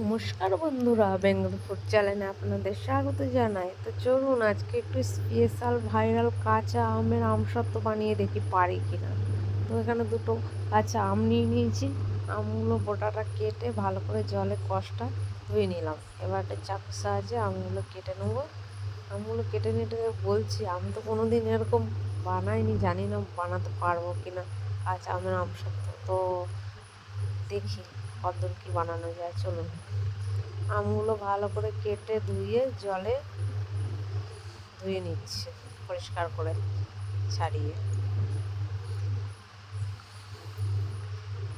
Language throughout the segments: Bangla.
নমস্কার বন্ধুরা, বেঙ্গল ফুড চ্যানেলে আপনাদের স্বাগত জানাই। তো চলুন আজকে একটু স্পেশাল ভাইরাল কাঁচা আমের আমসত্ত্ব বানিয়ে দেখি পারি কিনা। তো এখানে দুটো কাঁচা আম নিয়ে নিয়েছি। আমগুলো বোটাটা কেটে ভালো করে জলে কষটা ধুয়ে নিলাম। এবার একটা চাকুর সাহায্যে আমগুলো কেটে নেবো। আমগুলো কেটে নিতে বলছি, আমি তো কোনোদিন এরকম বানাইনি, জানি না বানাতে পারবো কিনা কাঁচা আমের আমসত্ত্ব। তো দেখি কতদূর কী বানানো যায়। চলুন, আমগুলো ভালো করে কেটে ধুয়ে জলে ধুয়ে নিচ্ছে, পরিষ্কার করে ছাড়িয়ে।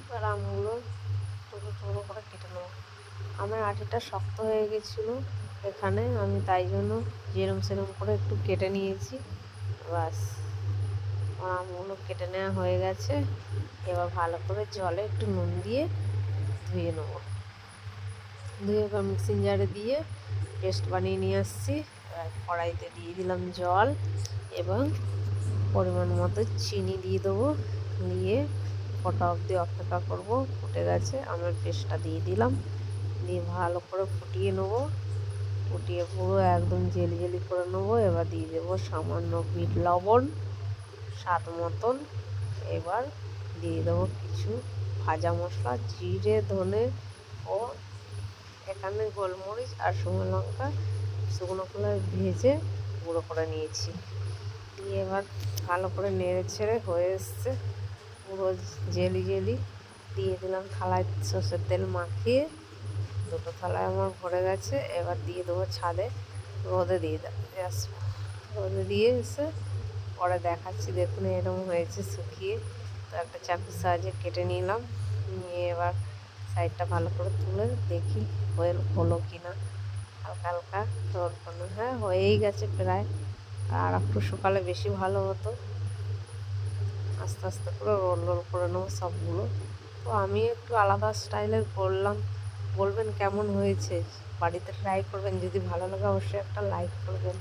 এবার আমগুলো টুকরো টুকরো করে কেটে নেব। আমার আটিটা শক্ত হয়ে গেছিলো এখানে, আমি তাই জন্য যেরম সেরম করে একটু কেটে নিয়েছি। বাস, আমার আমগুলো কেটে নেওয়া হয়ে গেছে। এবার ভালো করে জলে একটু নুন দিয়ে ধুয়ে নেব। ধুয়ে এবার মিক্সিং জারে দিয়ে পেস্ট বানিয়ে নিয়ে আসছি। এবার কড়াইতে দিয়ে দিলাম জল এবং পরিমাণ মতো চিনি দিয়ে দেবো। দিয়ে ফোটা অবধি অপেক্ষা করবো। ফুটে গেছে, আমার পেস্টটা দিয়ে দিলাম। দিয়ে ভালো করে ফুটিয়ে নেবো। ফুটিয়ে পুরো একদম জেলি জেলি করে নেবো। এবার দিয়ে দেবো সামান্য বিট লবণ স্বাদ মতন। এবার দিয়ে দেবো কিছু ভাজা মশলা, জিরে, ধনে ও এখানে গোলমরিচ আর শুকনো লঙ্কা, শুকনো খোলায় ভেজে গুঁড়ো করে নিয়েছি। দিয়ে এবার ভালো করে নেড়ে ছেড়ে হয়ে এসছে পুরো জেলি জেলি। দিয়ে দিলাম থালায় সর্ষের তেল মাখিয়ে। দুটো থালায় আমার ভরে গেছে। এবার দিয়ে দেবো ছাদে, রোদে দিয়ে আসবো। রোদে দিয়ে এসে পরে দেখাচ্ছি। দেখুন এরকম হয়েছে শুকিয়ে। তো একটা চাকুর সাহায্যে কেটে নিলাম। নিয়ে এবার সাইডটা ভালো করে তুলে দেখি হলো কি না। হালকা হালকা রোল করলো, হ্যাঁ হয়েই গেছে প্রায়। আর একটু শুকালে বেশি ভালো হতো। আস্তে আস্তে করে রোল রোল করে নেবো সবগুলো। তো আমি একটু আলাদা স্টাইলের করলাম, বলবেন কেমন হয়েছে। বাড়িতে ট্রাই করবেন, যদি ভালো লাগে অবশ্যই একটা লাইক করবেন।